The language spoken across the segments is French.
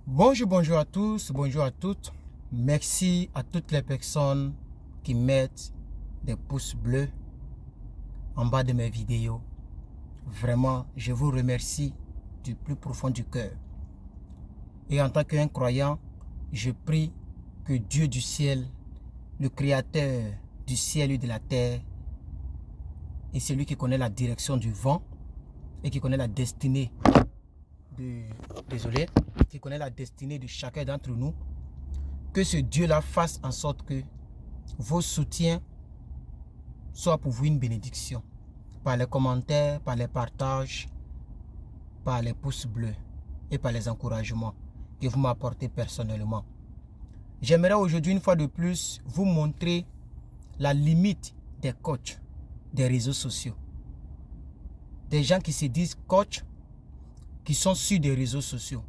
Bonjour à tous, bonjour à toutes. Merci à toutes les personnes qui mettent des pouces bleus en bas de mes vidéos. Vraiment, je vous remercie du plus profond du cœur. Et en tant qu'un croyant, je prie que Dieu du ciel, le créateur du ciel et de la terre, et celui qui connaît la direction du vent et qui connaît la destinée qui connaît la destinée de chacun d'entre nous, que ce Dieu-là fasse en sorte que vos soutiens soient pour vous une bénédiction, par les commentaires, par les partages, par les pouces bleus et par les encouragements que vous m'apportez personnellement. J'aimerais aujourd'hui une fois de plus vous montrer la limite des coachs des réseaux sociaux. Des gens qui se disent coachs, qui sont sur des réseaux sociaux.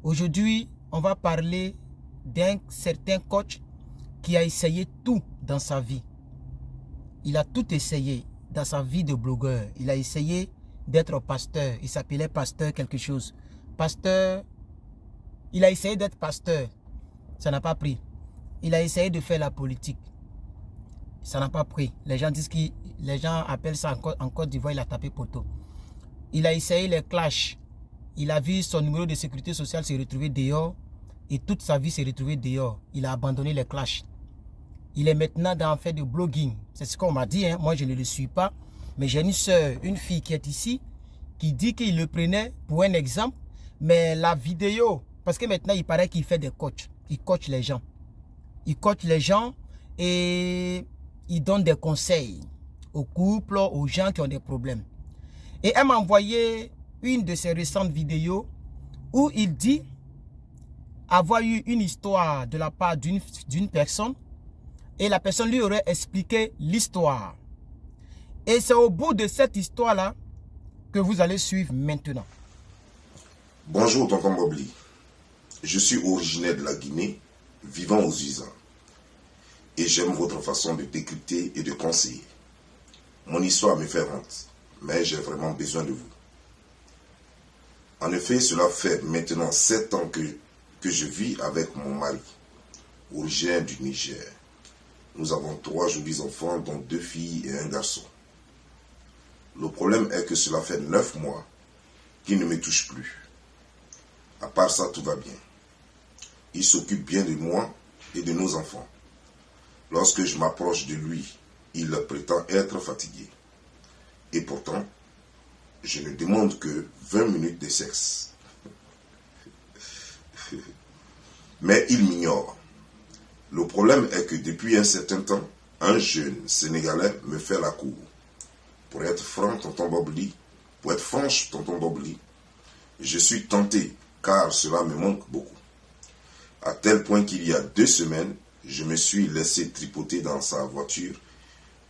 Aujourd'hui, on va parler d'un certain coach qui a essayé tout dans sa vie. Il a tout essayé dans sa vie de blogueur. Il a essayé d'être pasteur. Il s'appelait pasteur quelque chose. Pasteur, il a essayé d'être pasteur. Ça n'a pas pris. Il a essayé de faire la politique. Ça n'a pas pris. Les gens disent les gens appellent ça en Côte d'Ivoire, il a tapé poteau. Il a essayé les clashs. Il a vu son numéro de sécurité sociale se retrouver dehors et toute sa vie s'est retrouvée dehors. Il a abandonné les clashs. Il est maintenant dans fait de blogging. C'est ce qu'on m'a dit. Hein. Moi, je ne le suis pas. Mais j'ai une soeur, une fille qui est ici, qui dit qu'il le prenait pour un exemple. Mais la vidéo, parce que maintenant, il paraît qu'il fait des coachs. Il coach les gens. Il coach les gens et il donne des conseils aux couples, aux gens qui ont des problèmes. Et elle m'a envoyé une de ses récentes vidéos où il dit avoir eu une histoire de la part d'une personne et la personne lui aurait expliqué l'histoire. Et c'est au bout de cette histoire-là que vous allez suivre maintenant. Bonjour tonton Mobli, je suis originaire de la Guinée, vivant aux USA. Et j'aime votre façon de décrypter et de conseiller. Mon histoire me fait honte, mais j'ai vraiment besoin de vous. En effet, cela fait maintenant 7 ans que je vis avec mon mari, originaire du Niger. Nous avons 3 jolis enfants, dont 2 filles et un garçon. Le problème est que cela fait 9 mois qu'il ne me touche plus. À part ça, tout va bien. Il s'occupe bien de moi et de nos enfants. Lorsque je m'approche de lui, il prétend être fatigué. Et pourtant, je ne demande que 20 minutes de sexe. Mais il m'ignore. Le problème est que depuis un certain temps, un jeune Sénégalais me fait la cour. Pour être franche, tonton Bobli, je suis tenté car cela me manque beaucoup. À tel point qu'il y a 2 semaines, je me suis laissé tripoter dans sa voiture.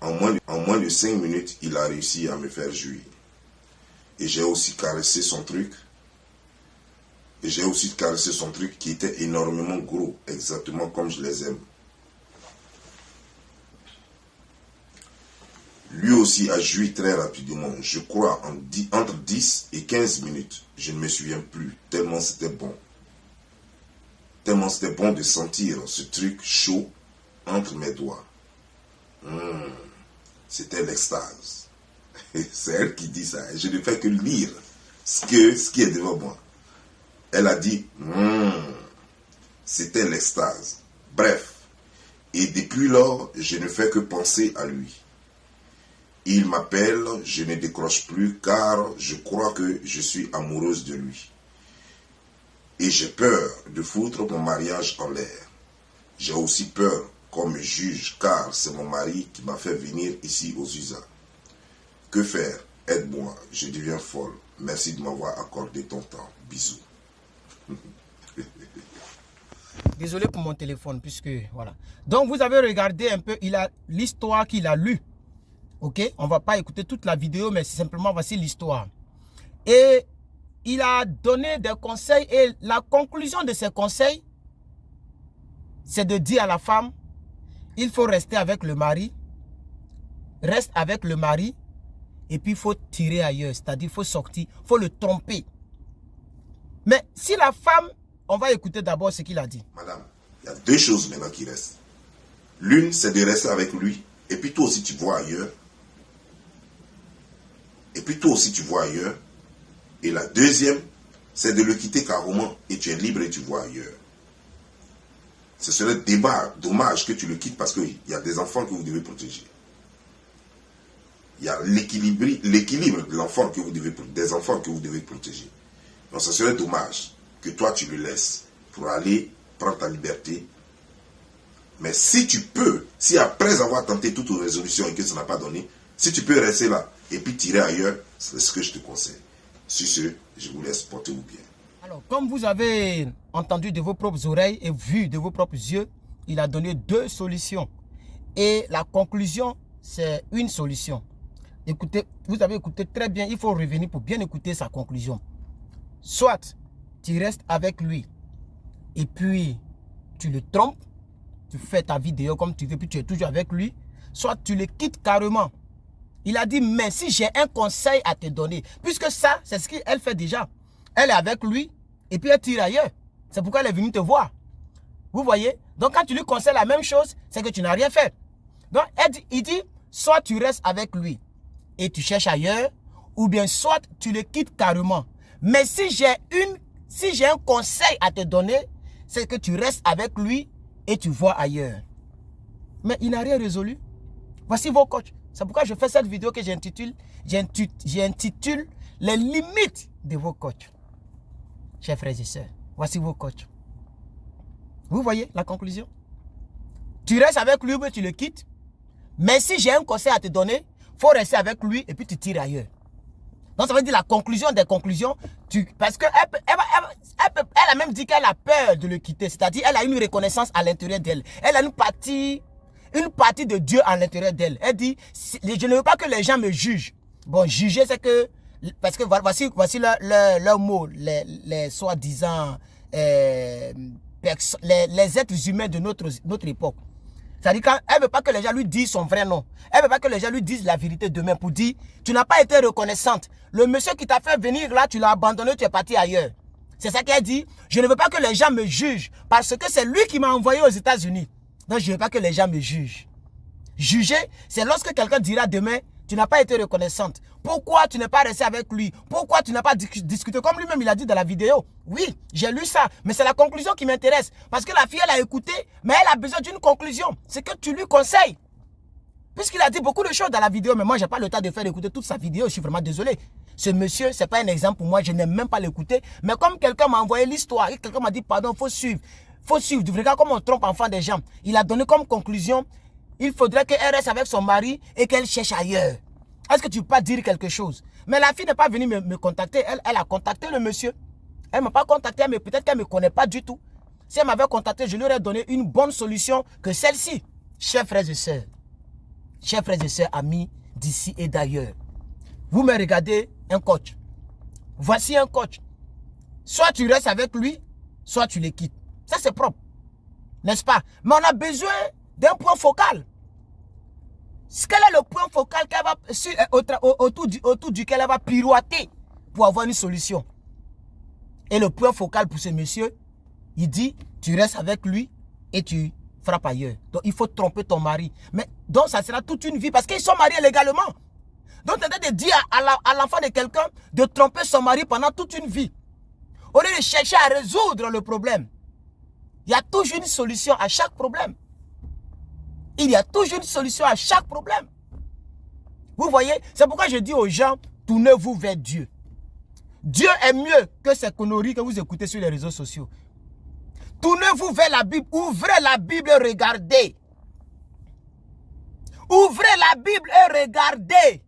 En moins de 5 minutes, il a réussi à me faire jouir. Et j'ai aussi caressé son truc. Qui était énormément gros, exactement comme je les aime. Lui aussi a joui très rapidement, je crois entre 10 et 15 minutes. Je ne me souviens plus, tellement c'était bon. Tellement c'était bon de sentir ce truc chaud entre mes doigts. C'était l'extase. C'est elle qui dit ça. Je ne fais que lire ce qui est devant moi. Elle a dit, c'était l'extase. Bref, et depuis lors, je ne fais que penser à lui. Il m'appelle, je ne décroche plus car je crois que je suis amoureuse de lui. Et j'ai peur de foutre mon mariage en l'air. J'ai aussi peur qu'on me juge car c'est mon mari qui m'a fait venir ici aux USA. Que faire? Aide-moi, je deviens folle. Merci de m'avoir accordé ton temps. Bisous. Désolé pour mon téléphone, puisque voilà. Donc vous avez regardé un peu l'histoire qu'il a lue. Ok, on va pas écouter toute la vidéo, mais c'est simplement voici l'histoire. Et il a donné des conseils et la conclusion de ces conseils, c'est de dire à la femme, il faut rester avec le mari, reste avec le mari, et puis il faut tirer ailleurs, c'est-à-dire il faut sortir, il faut le tromper. Mais si la femme On va écouter d'abord ce qu'il a dit. Madame, il y a deux choses maintenant qui restent. L'une, c'est de rester avec lui. Et puis toi aussi, tu vois ailleurs. Et puis toi aussi, tu vois ailleurs. Et la deuxième, c'est de le quitter carrément et tu es libre et tu vois ailleurs. Ce serait dommage que tu le quittes parce qu'il y a des enfants que vous devez protéger. Il y a l'équilibre de l'enfant des enfants que vous devez protéger. Donc ce serait dommage que toi tu le laisses pour aller prendre ta liberté. Mais si tu peux, si après avoir tenté toute résolution et que ça n'a pas donné, si tu peux rester là et puis tirer ailleurs, c'est ce que je te conseille. Sur ce, je vous laisse porter-vous bien. Alors, comme vous avez entendu de vos propres oreilles et vu de vos propres yeux, il a donné deux solutions. Et la conclusion, c'est une solution. Écoutez, vous avez écouté très bien, il faut revenir pour bien écouter sa conclusion. Soit tu restes avec lui et puis tu le trompes, tu fais ta vidéo comme tu veux, puis tu es toujours avec lui, soit tu le quittes carrément. Il a dit, mais si j'ai un conseil à te donner, puisque ça, c'est ce qu'elle fait déjà. Elle est avec lui et puis elle tire ailleurs. C'est pourquoi elle est venue te voir. Vous voyez? Donc quand tu lui conseilles la même chose, c'est que tu n'as rien fait. Donc il dit, soit tu restes avec lui et tu cherches ailleurs, ou bien soit tu le quittes carrément. Mais si j'ai un conseil à te donner, c'est que tu restes avec lui et tu vois ailleurs. Mais il n'a rien résolu. Voici vos coachs. C'est pourquoi je fais cette vidéo que j'intitule les limites de vos coachs. Chers frères et sœurs, voici vos coachs. Vous voyez la conclusion? Tu restes avec lui ou tu le quittes. Mais si j'ai un conseil à te donner, il faut rester avec lui et puis tu tires ailleurs. Donc ça veut dire la conclusion des conclusions. Parce qu'elle a même dit qu'elle a peur de le quitter. C'est-à-dire elle a une reconnaissance à l'intérieur d'elle. Elle a une partie de Dieu à l'intérieur d'elle. Elle dit, je ne veux pas que les gens me jugent. Bon, juger c'est que, parce que voici leur mot, les soi-disant, les êtres humains de notre époque. C'est-à-dire qu'elle ne veut pas que les gens lui disent son vrai nom. Elle ne veut pas que les gens lui disent la vérité demain pour dire, tu n'as pas été reconnaissante. Le monsieur qui t'a fait venir là, tu l'as abandonné, tu es parti ailleurs. C'est ça qu'elle dit. Je ne veux pas que les gens me jugent parce que c'est lui qui m'a envoyé aux États-Unis. Donc je ne veux pas que les gens me jugent. Juger, c'est lorsque quelqu'un dira demain, tu n'as pas été reconnaissante. Pourquoi tu n'es pas resté avec lui? Pourquoi tu n'as pas discuté? Comme lui-même il a dit dans la vidéo. Oui, j'ai lu ça, mais c'est la conclusion qui m'intéresse. Parce que la fille, elle a écouté, mais elle a besoin d'une conclusion. C'est que tu lui conseilles. Puisqu'il a dit beaucoup de choses dans la vidéo, mais moi, je n'ai pas le temps de faire écouter toute sa vidéo. Je suis vraiment désolé. Ce monsieur, ce n'est pas un exemple pour moi. Je n'aime même pas l'écouter. Mais comme quelqu'un m'a envoyé l'histoire, et quelqu'un m'a dit, pardon, il faut suivre. Il faut suivre. Regarde comment on trompe enfant des gens. Il a donné comme conclusion, il faudrait qu'elle reste avec son mari et qu'elle cherche ailleurs. Est-ce que tu peux pas dire quelque chose? Mais la fille n'est pas venue me contacter. Elle a contacté le monsieur. Elle ne m'a pas contacté, mais peut-être qu'elle ne me connaît pas du tout. Si elle m'avait contacté, je lui aurais donné une bonne solution que celle-ci. Chers frères et sœurs, amis d'ici et d'ailleurs, vous me regardez un coach. Voici un coach. Soit tu restes avec lui, soit tu le quittes. Ça, c'est propre. N'est-ce pas? Mais on a besoin d'un point focal. Quel est le point focal autour duquel elle va pirouetter pour avoir une solution? Et le point focal pour ce monsieur, il dit, tu restes avec lui et tu frappes ailleurs. Donc, il faut tromper ton mari. Mais donc, ça sera toute une vie parce qu'ils sont mariés légalement. Donc, tu es en train de dire à l'enfant de quelqu'un de tromper son mari pendant toute une vie. Au lieu de chercher à résoudre le problème. Il y a toujours une solution à chaque problème. Il y a toujours une solution à chaque problème. Vous voyez, c'est pourquoi je dis aux gens, tournez-vous vers Dieu. Dieu est mieux que ces conneries que vous écoutez sur les réseaux sociaux. Tournez-vous vers la Bible. Ouvrez la Bible et regardez. Ouvrez la Bible et regardez.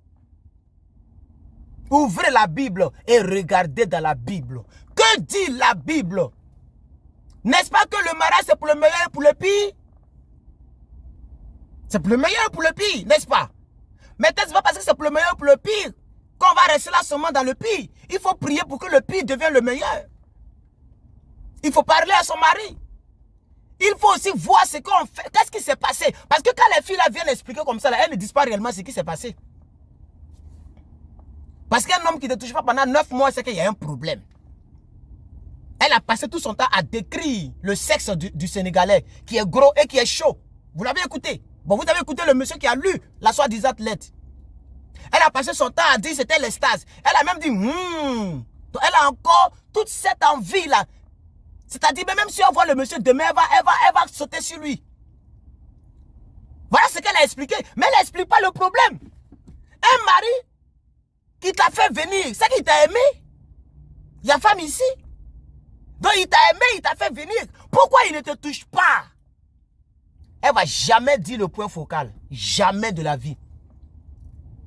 Ouvrez la Bible et regardez dans la Bible. Que dit la Bible? N'est-ce pas que le mariage c'est pour le meilleur et pour le pire? C'est pour le meilleur et pour le pire, n'est-ce pas? Mais ce n'est pas parce que c'est pour le meilleur et pour le pire qu'on va rester là seulement dans le pire. Il faut prier pour que le pire devienne le meilleur. Il faut parler à son mari. Il faut aussi voir ce qu'on fait. Qu'est-ce qui s'est passé? Parce que quand les filles là viennent expliquer comme ça, là, elles ne disent pas réellement ce qui s'est passé. Parce qu'un homme qui ne touche pas pendant 9 mois, c'est qu'il y a un problème. Elle a passé tout son temps à décrire le sexe du Sénégalais, qui est gros et qui est chaud. Vous l'avez écouté. Bon, vous avez écouté le monsieur qui a lu la soi-disant lettre. Elle a passé son temps à dire que c'était l'extase. Elle a même dit, elle a encore toute cette envie-là. C'est-à-dire, même si on voit le monsieur demain, elle va sauter sur lui. Voilà ce qu'elle a expliqué. Mais elle n'explique pas le problème. Un mari qui t'a fait venir, c'est qu'il t'a aimé. Il y a femme ici. Donc il t'a aimé, il t'a fait venir. Pourquoi il ne te touche pas? Elle ne va jamais dire le point focal. Jamais de la vie.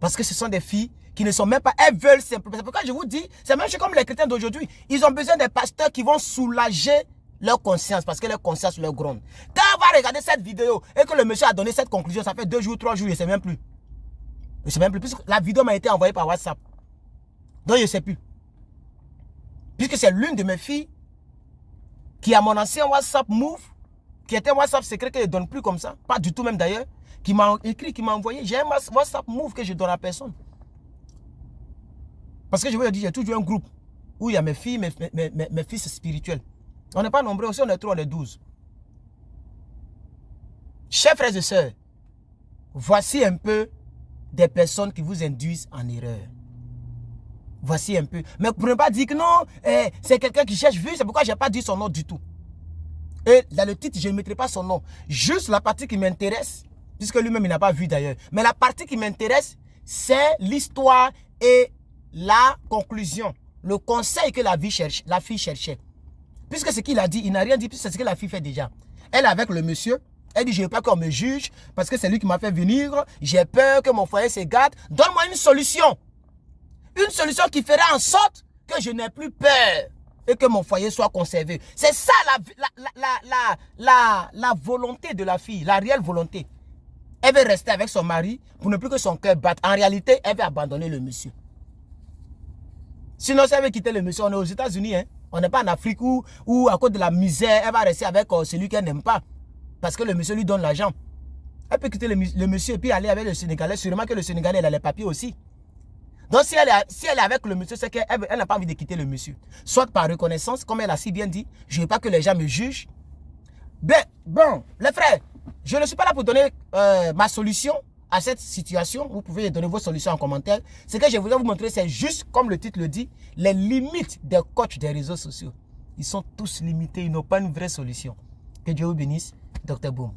Parce que ce sont des filles qui ne sont même pas, elles veulent simplement. C'est pourquoi je vous dis, c'est même comme les chrétiens d'aujourd'hui. Ils ont besoin des pasteurs qui vont soulager leur conscience, parce que leur conscience leur gronde. Quand on va regarder cette vidéo et que le monsieur a donné cette conclusion, ça fait 2 jours, 3 jours, je ne sais même plus. Je ne sais même plus, puisque la vidéo m'a été envoyée par WhatsApp. Donc je ne sais plus. Puisque c'est l'une de mes filles qui a mon ancien WhatsApp Move, qui était un WhatsApp secret que je ne donne plus comme ça, pas du tout même d'ailleurs, qui m'a écrit, qui m'a envoyé. J'ai un WhatsApp Move que je donne à personne. Parce que je vous ai dit, j'ai toujours un groupe où il y a mes filles, mes fils spirituels. On n'est pas nombreux, aussi on est 3, on est 12. Chers frères et sœurs, voici un peu des personnes qui vous induisent en erreur. Voici un peu. Mais pour ne pas dire que non, c'est quelqu'un qui cherche vue, c'est pourquoi je n'ai pas dit son nom du tout. Et dans le titre, je ne mettrai pas son nom. Juste la partie qui m'intéresse, puisque lui-même il n'a pas vu d'ailleurs. Mais la partie qui m'intéresse, c'est l'histoire et la conclusion. Le conseil que la fille cherchait. Puisque ce qu'il a dit, il n'a rien dit, puisque c'est ce que la fille fait déjà. Elle est avec le monsieur. Elle dit, je ne veux pas qu'on me juge, parce que c'est lui qui m'a fait venir. J'ai peur que mon foyer se gâte. Donne-moi une solution. Une solution qui fera en sorte que je n'ai plus peur et que mon foyer soit conservé. C'est ça la volonté de la fille, la réelle volonté. Elle veut rester avec son mari pour ne plus que son cœur batte. En réalité, elle veut abandonner le monsieur. Sinon, si elle veut quitter le monsieur, on est aux États-Unis. Hein? On n'est pas en Afrique où à cause de la misère, elle va rester avec celui qu'elle n'aime pas. Parce que le monsieur lui donne l'argent. Elle peut quitter le monsieur et puis aller avec le Sénégalais. Sûrement que le Sénégalais, elle a les papiers aussi. Donc, si elle est avec le monsieur, c'est qu'elle n'a pas envie de quitter le monsieur. Soit par reconnaissance, comme elle a si bien dit, je ne veux pas que les gens me jugent. Ben, bon, les frères, je ne suis pas là pour donner ma solution à cette situation. Vous pouvez donner vos solutions en commentaire. Ce que je voulais vous montrer, c'est juste, comme le titre le dit, les limites des coachs des réseaux sociaux. Ils sont tous limités, ils n'ont pas une vraie solution. Que Dieu vous bénisse, Dr Boom.